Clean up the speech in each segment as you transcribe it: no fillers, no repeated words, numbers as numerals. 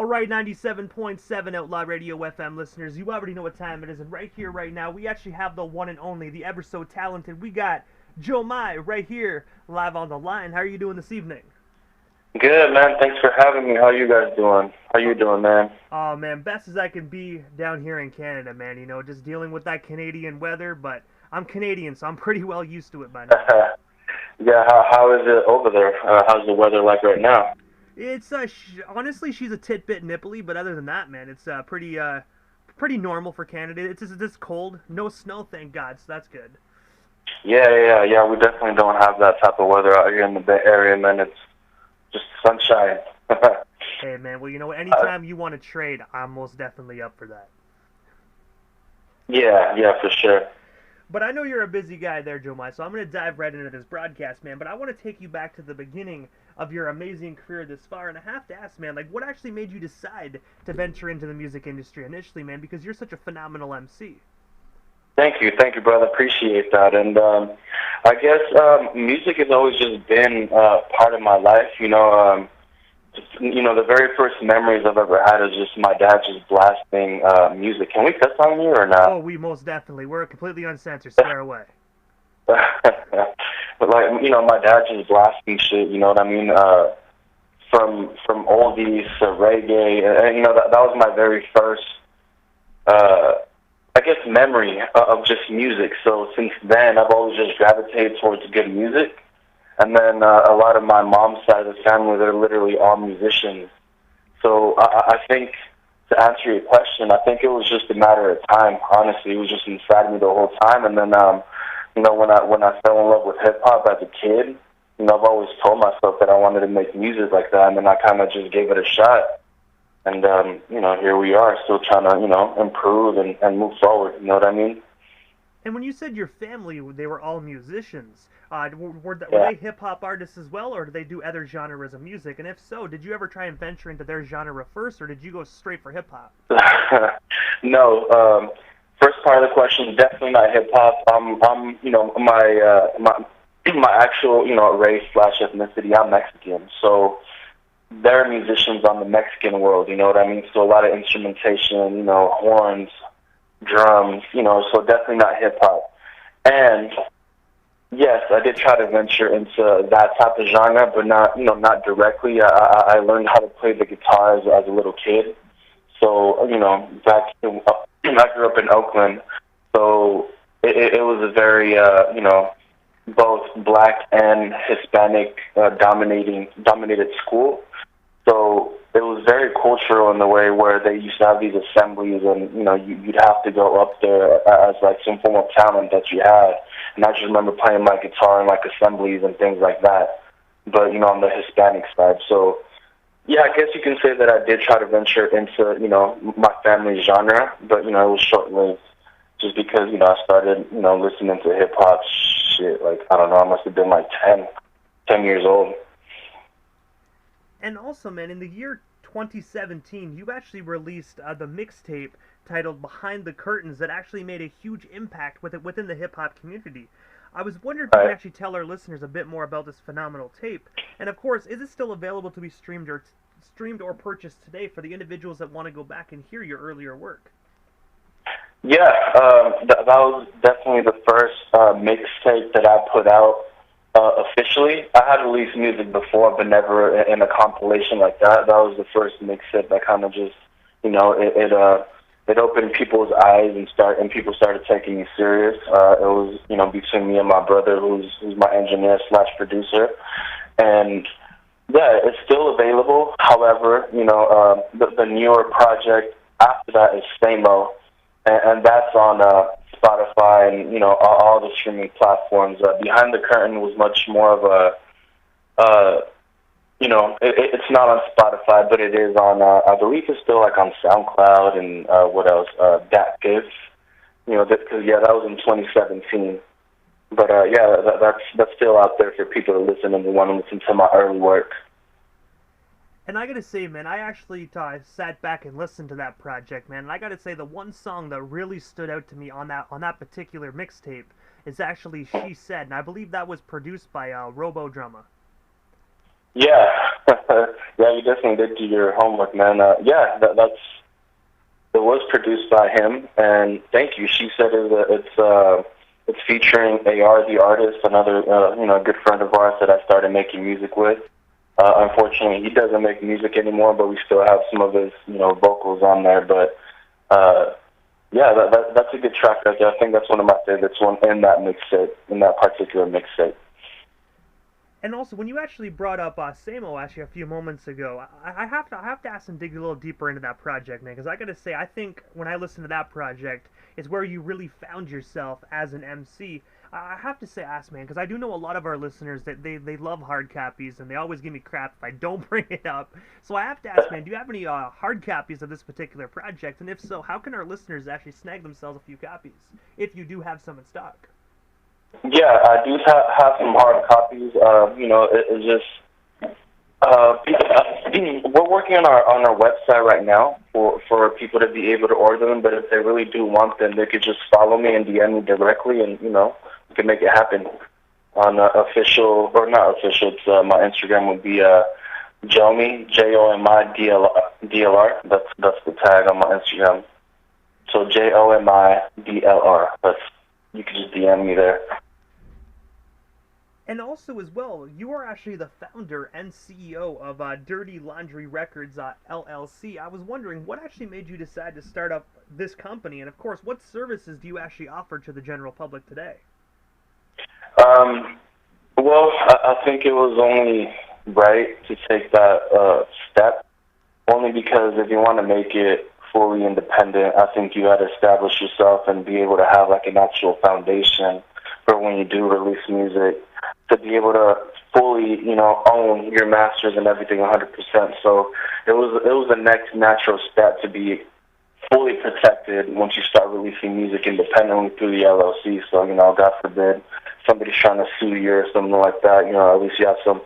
All right, 97.7 Outlaw Radio FM listeners, you already know what time it is, and right here, right now, we actually have the one and only, the ever so talented, we got JoMi right here, live on the line. How are you doing this evening? Good, man. Thanks for having me. How you guys doing? How you doing, man? Oh, man, best as I can be down here in Canada, man, you know, just dealing with that Canadian weather, but I'm Canadian, so I'm pretty well used to it by now. Yeah, how is it over there? How's the weather like right now? It's, honestly, she's a tidbit nipply, but other than that, man, it's, pretty normal for Canada. It's just cold, no snow, thank God, so that's good. Yeah. We definitely don't have that type of weather out here in the Bay Area, man. It's just sunshine. Hey, man, well, you know what, anytime you want to trade, I'm most definitely up for that. Yeah, for sure. But I know you're a busy guy there, JoMi, so I'm going to dive right into this broadcast, man. But I want to take you back to the beginning of your amazing career this far, and I have to ask, man, like, what actually made you decide to venture into the music industry initially, man? Because you're such a phenomenal MC. Thank you, brother. Appreciate that. And I guess music has always just been part of my life. The very first memories I've ever had is just my dad just blasting music. Can we cuss on you or not? Oh, we most definitely. We're completely uncensored. Swear away. But my dad just blasting shit. You know what I mean? From oldies to reggae, and that was my very first, I guess, memory of just music. So since then, I've always just gravitated towards good music. And then a lot of my mom's side of the family, they're literally all musicians. So I think, to answer your question, I think it was just a matter of time, honestly. It was just inside me the whole time. And then, when I fell in love with hip-hop as a kid, I've always told myself that I wanted to make music like that. And then I kind of just gave it a shot. And, here we are, still trying to, improve and move forward. You know what I mean? And when you said your family, they were all musicians, were they hip-hop artists as well, or did they do other genres of music? And if so, did you ever try and venture into their genre first, or did you go straight for hip-hop? No. First part of the question, definitely not hip-hop. My actual, race / ethnicity, I'm Mexican. So they're musicians on the Mexican world, you know what I mean? So a lot of instrumentation, horns, drums, so definitely not hip-hop. And yes, I did try to venture into that type of genre, but not directly. I learned how to play the guitar as a little kid. So, I grew up in Oakland, so it was a very, both black and Hispanic dominated school. So it was very cultural in the way where they used to have these assemblies, and you'd have to go up there as like some form of talent that you had. And I just remember playing my guitar in like assemblies and things like that. But on the Hispanic side, so yeah, I guess you can say that I did try to venture into my family's genre, but it was short-lived, just because I started listening to hip hop shit. Like, I don't know, I must have been like 10 years old. And also, man, in the year 2017, you actually released the mixtape titled Behind the Curtains that actually made a huge impact within the hip-hop community. I was wondering if you could actually tell our listeners a bit more about this phenomenal tape. And, of course, is it still available to be streamed or purchased today for the individuals that want to go back and hear your earlier work? Yeah, that was definitely the first mixtape that I put out. Officially, I had released music before, but never in a compilation like that. That was the first mixtape that kind of just, it opened people's eyes and people started taking me serious. It was, between me and my brother, who's my engineer / producer, and yeah, it's still available. However, the newer project after that is Samo, and that's on Spotify and all the streaming platforms. Behind the Curtain was much more of it's not on Spotify, but it is on. I believe it's still like on SoundCloud and what else? DatPiff. Because that was in 2017. But that's still out there for people to listen and want to listen to my early work. And I gotta say, man, I actually sat back and listened to that project, man. And I gotta say, the one song that really stood out to me on that particular mixtape is actually "She Said," and I believe that was produced by Robo Drummer. Yeah, Yeah, you definitely did do your homework, man. Yeah, it was produced by him, and thank you. She said it's featuring AR the artist, another good friend of ours that I started making music with. Unfortunately, he doesn't make music anymore, but we still have some of his vocals on there. But yeah, that's a good track right there. I think that's one of my favorites one in that mixtape, in that particular mixtape. And also, when you actually brought up Samo actually a few moments ago, I have to ask and dig a little deeper into that project, man. Because I gotta say, I think when I listen to that project, is where you really found yourself as an MC. I have to say, ask, man, because I do know a lot of our listeners that they love hard copies and they always give me crap if I don't bring it up. So I have to ask, man, do you have any hard copies of this particular project? And if so, how can our listeners actually snag themselves a few copies if you do have some in stock? Yeah, I do have some hard copies. It's just we're working on our website right now for people to be able to order them. But if they really do want them, they could just follow me and DM me directly, and we can make it happen on official or not official. It's, my Instagram would be JoMi JoMi DLR. That's the tag on my Instagram. So JoMi DLR. You can just DM me there. And also, as well, you are actually the founder and CEO of Dirty Laundry Records LLC. I was wondering, what actually made you decide to start up this company? And, of course, what services do you actually offer to the general public today? Well, I think it was only right to take that step, only because if you want to make it fully independent, I think you had to establish yourself and be able to have like an actual foundation for when you do release music, to be able to fully, own your masters and everything 100%. So it was the next natural step to be fully protected once you start releasing music independently through the LLC. So, God forbid somebody's trying to sue you or something like that, at least you have some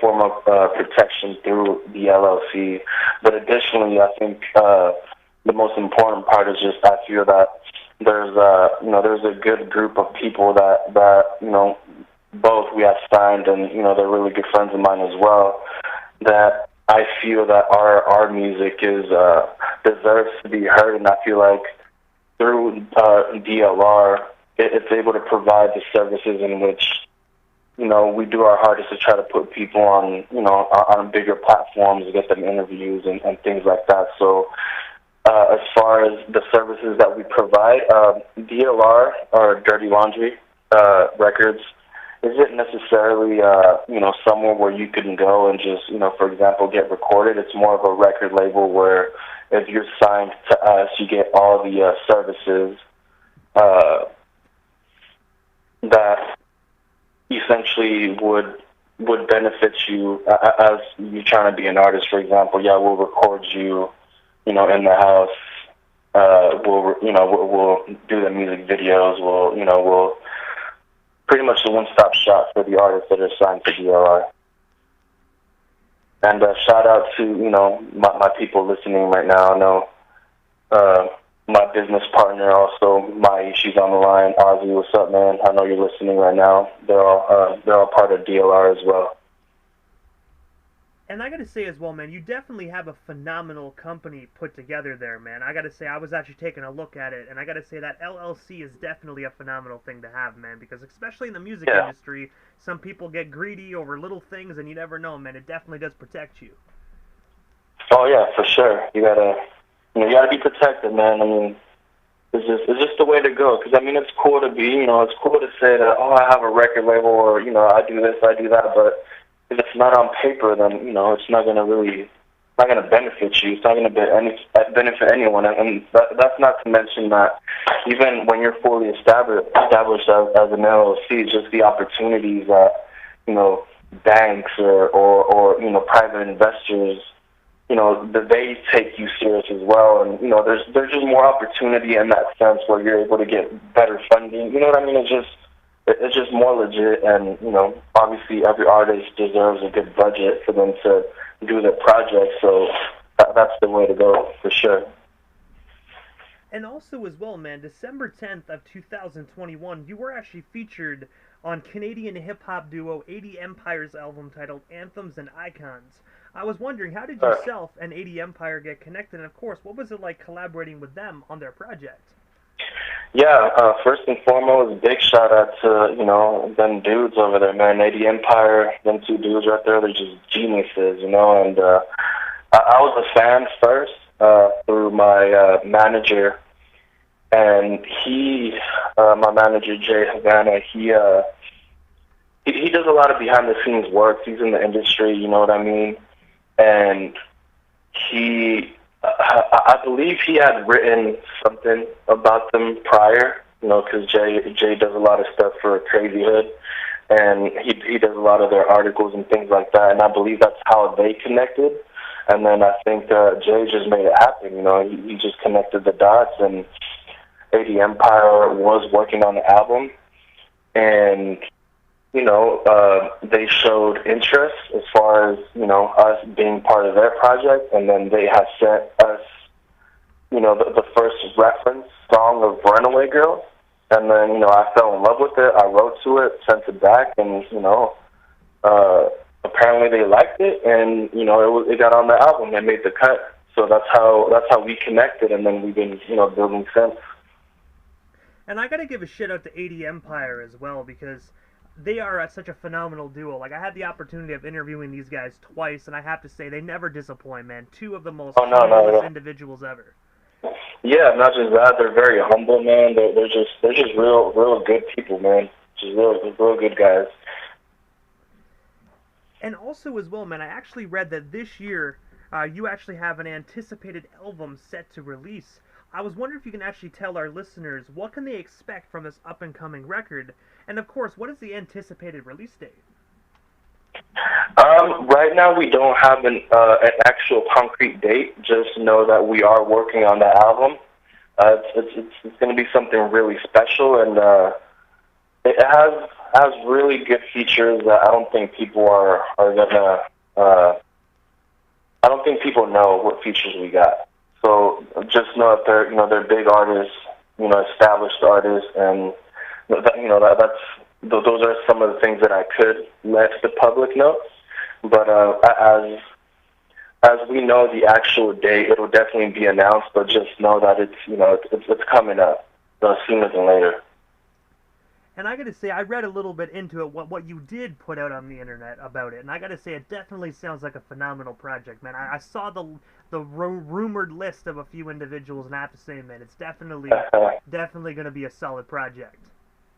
form of protection through the LLC. But additionally, I think the most important part is just I feel that there's a good group of people that both we have signed, and they're really good friends of mine as well, that I feel that our music is deserves to be heard, and I feel like through DLR it's able to provide the services in which we do our hardest to try to put people on bigger platforms, get them interviews and things like that. So as far as the services that we provide, DLR or Dirty Laundry Records isn't necessarily somewhere where you can go and just for example get recorded. It's more of a record label where if you're signed to us, you get all the services that essentially would benefit you as you trying to be an artist. For example, yeah, we'll record you, in the house. We'll do the music videos. We'll pretty much a one-stop shop for the artists that are signed to DLR. And shout out to my people listening right now. I know my business partner also, she's on the line. Ozzy, what's up, man? I know you're listening right now. They're all part of DLR as well. And I gotta say as well, man, you definitely have a phenomenal company put together there, man. I gotta say, I was actually taking a look at it, and I gotta say that LLC is definitely a phenomenal thing to have, man, because especially in the music industry, some people get greedy over little things, and you never know, man. It definitely does protect you. Oh yeah, for sure. You gotta be protected, man. I mean, it's just the way to go. Because I mean, it's cool to be, it's cool to say that, oh, I have a record label, or I do this, I do that, but if it's not on paper, then it's not gonna benefit you. It's not gonna benefit anyone. And that's not to mention that even when you're fully established as an LLC, just the opportunities that banks or private investors, that they take you serious as well. And there's just more opportunity in that sense where you're able to get better funding. You know what I mean? It's just more legit, and obviously every artist deserves a good budget for them to do their project, so that's the way to go for sure. And also as well, man, December 10th of 2021, you were actually featured on Canadian hip-hop duo 80 Empire's album titled Anthems and Icons. I was wondering, how did yourself and 80 Empire get connected? And of course, what was it like collaborating with them on their project? Yeah, first and foremost, big shout out to, them dudes over there, man. 80 Empire, them two dudes right there, they're just geniuses, and I was a fan first through my manager, and my manager, Jay Havana, he does a lot of behind-the-scenes work. He's in the industry, you know what I mean? And I believe he had written something about them prior, because Jay does a lot of stuff for Crazy Hood, and he does a lot of their articles and things like that, and I believe that's how they connected. And then I think Jay just made it happen, he just connected the dots, and 80 Empire was working on the album, and they showed interest as far as, us being part of their project, and then they had sent us, the first reference song of Runaway Girl, and then, I fell in love with it, I wrote to it, sent it back, and, apparently they liked it, and, it got on the album, they made the cut, so that's how we connected, and then we've been, building since. And I gotta give a shout out to 80 Empire as well, because they are such a phenomenal duo. Like, I had the opportunity of interviewing these guys twice, and I have to say, they never disappoint, man. Two of the most humblest individuals ever. Yeah, not just that, they're very humble, man. They're just real good people, man. Just real good guys. And also as well, man, I actually read that this year, you actually have an anticipated album set to release. I was wondering if you can actually tell our listeners what can they expect from this up-and-coming record, and of course, what is the anticipated release date? Right now, we don't have an actual concrete date. Just know that we are working on the album. It's going to be something really special, and it has really good features that I don't think people are gonna. I don't think people know what features we got. So just know that they're big artists, established artists, and those are some of the things that I could let the public know. But as we know the actual date, it'll definitely be announced. But just know that it's coming up sooner than later. And I gotta say, I read a little bit into it, what you did put out on the internet about it, and I gotta say, it definitely sounds like a phenomenal project, man. I saw the rumored list of a few individuals, and I have to say, man, it's definitely gonna be a solid project.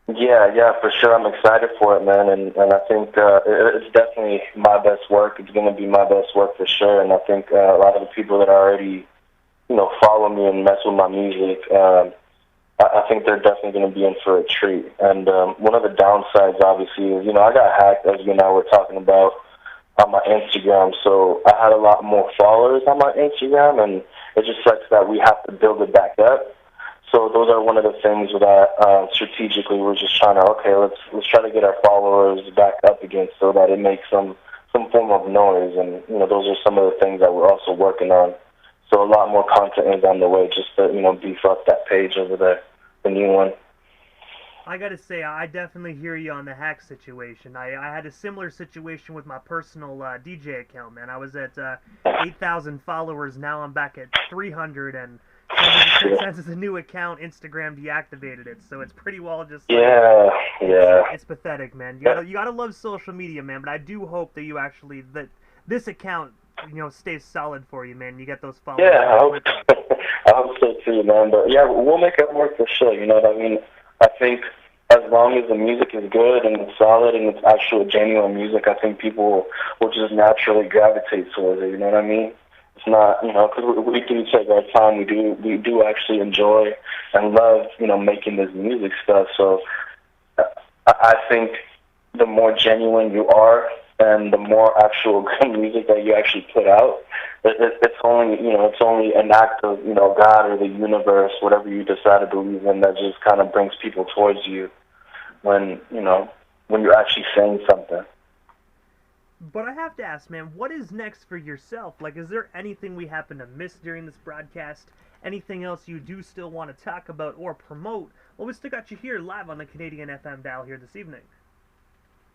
Yeah, for sure. I'm excited for it, man, and I think it's definitely my best work. It's gonna be my best work for sure, and I think a lot of the people that already, follow me and mess with my music. I think they're definitely going to be in for a treat. And one of the downsides, obviously, is, I got hacked, as you and I were talking about, on my Instagram. So I had a lot more followers on my Instagram, and it just sucks that we have to build it back up. So those are one of the things that strategically we're just trying to, let's try to get our followers back up again so that it makes some form of noise. And, those are some of the things that we're also working on. So a lot more content is on the way just to, beef up that page over there, the new one. I gotta say, I definitely hear you on the hack situation. I had a similar situation with my personal DJ account, man. I was at 8,000 followers, now I'm back at 300, and since it's a new account, Instagram deactivated it, so it's pretty well just like, it's pathetic, man. You gotta love social media, man, but I do hope that that this account stays solid for you, man. You get those followers. Yeah, I hope so too, man. But yeah, we'll make it work for sure. You know what I mean? I think as long as the music is good and it's solid and it's actual genuine music, I think people will just naturally gravitate towards it. You know what I mean? It's not, because we do take our time. We do actually enjoy and love, making this music stuff. So I think the more genuine you are, and the more actual good music that you actually put out, it's only an act of, God or the universe, whatever you decide to believe in, that just kind of brings people towards you when you're actually saying something. But I have to ask, man, what is next for yourself? Like, is there anything we happen to miss during this broadcast? anything else you do still want to talk about or promote, well, we still got you here live on the Canadian FM dial here this evening.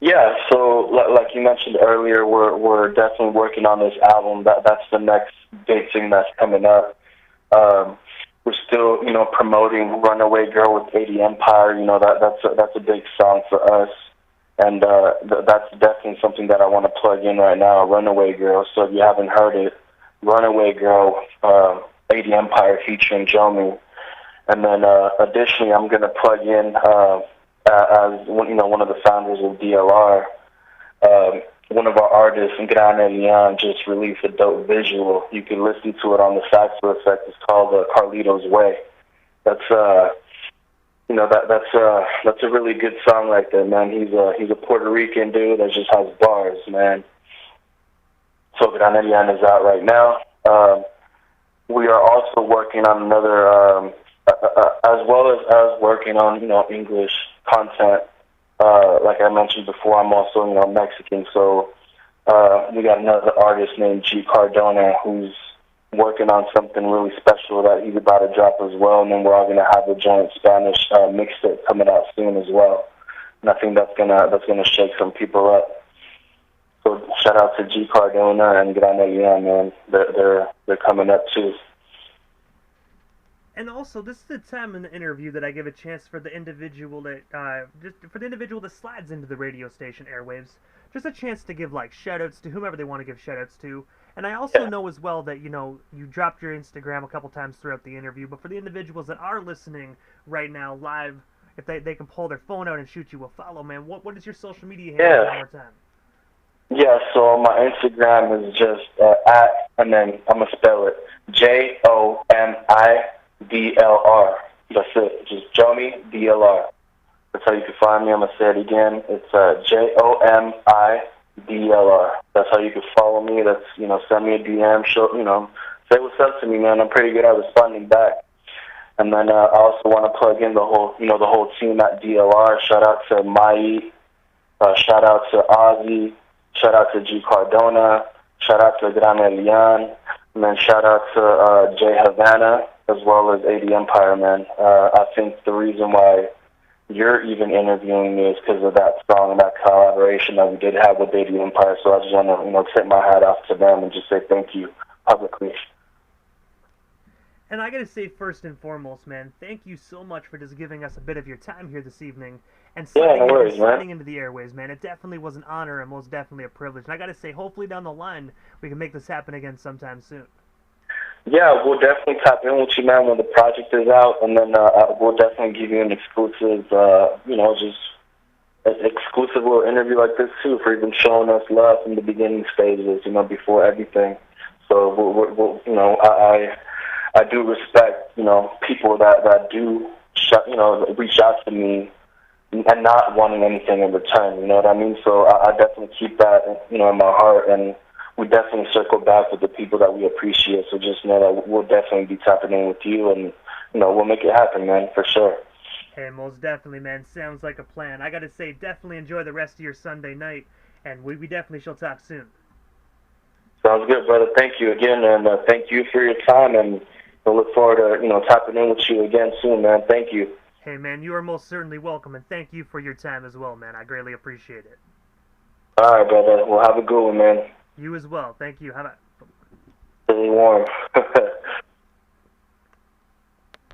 Yeah, so like you mentioned earlier, we're definitely working on this album. That's the next big thing that's coming up. We're still, promoting "Runaway Girl" with 80 Empire. That's a big song for us, and that's definitely something that I want to plug in right now. "Runaway Girl." So if you haven't heard it, "Runaway Girl," 80 Empire featuring JoMi, and then additionally, I'm gonna plug in as one of the founders of DLR. One of our artists, Grana Leon, just released a dope visual. You can listen to it on the Saxo Effect. It's called Carlito's Way. That's that's a really good song right there, man. He's a Puerto Rican dude that just has bars, man. So Grana Leon is out right now. We are also working on another, as well as working on English content. Like I mentioned before, I'm also Mexican, so we got another artist named G Cardona who's working on something really special that he's about to drop as well, and then we're all gonna have a giant Spanish mixtape coming out soon as well. And I think that's gonna shake some people up. So shout out to G Cardona and Grana Leon, man. They're coming up too. And also, this is the time in the interview that I give a chance for the individual that slides into the radio station airwaves, just a chance to give shout-outs to whomever they want to give shout-outs to. And I also know as well that you dropped your Instagram a couple times throughout the interview, but for the individuals that are listening right now live, if they can pull their phone out and shoot you a follow, man, what is your social media handle one more time? Yeah, so my Instagram is just and then I'm gonna spell it JoMi That's it. Just JoMi DLR. That's how you can find me. I'm gonna say it again. It's JoMi. That's how you can follow me. That's send me a DM. Show say what's up to me, man. I'm pretty good at responding back. And then I also want to plug in the whole team at DLR. Shout out to Mai. Shout out to Ozzy. Shout out to G Cardona. Shout out to Grana Leon. And then shout out to Jay Havana as well as 80 Empire, man. I think the reason why you're even interviewing me is because of that song and that collaboration that we did have with 80 Empire. So I just want to, tip my hat off to them and just say thank you publicly. And I gotta say, first and foremost, man, thank you so much for just giving us a bit of your time here this evening and sliding into the airways, man. It definitely was an honor and most definitely a privilege. And I gotta say, hopefully down the line, we can make this happen again sometime soon. Yeah, we'll definitely tap in with you, man, when the project is out, and then we'll definitely give you an exclusive, just an exclusive little interview like this too, for even showing us love from the beginning stages, before everything. So I do respect, people that do, reach out to me and not wanting anything in return. You know what I mean? So I definitely keep that, in my heart, and we definitely circle back with the people that we appreciate. So just know that we'll definitely be tapping in with you, and we'll make it happen, man, for sure. Hey, most definitely, man. Sounds like a plan. I gotta say, definitely enjoy the rest of your Sunday night, and we definitely shall talk soon. Sounds good, brother. Thank you again, and thank you for your time, and I look forward to tapping in with you again soon, man. Thank you. Hey, man, you are most certainly welcome, and thank you for your time as well, man. I greatly appreciate it. All right, brother. Well, have a good one, man. You as well. Thank you. How about... Stay warm.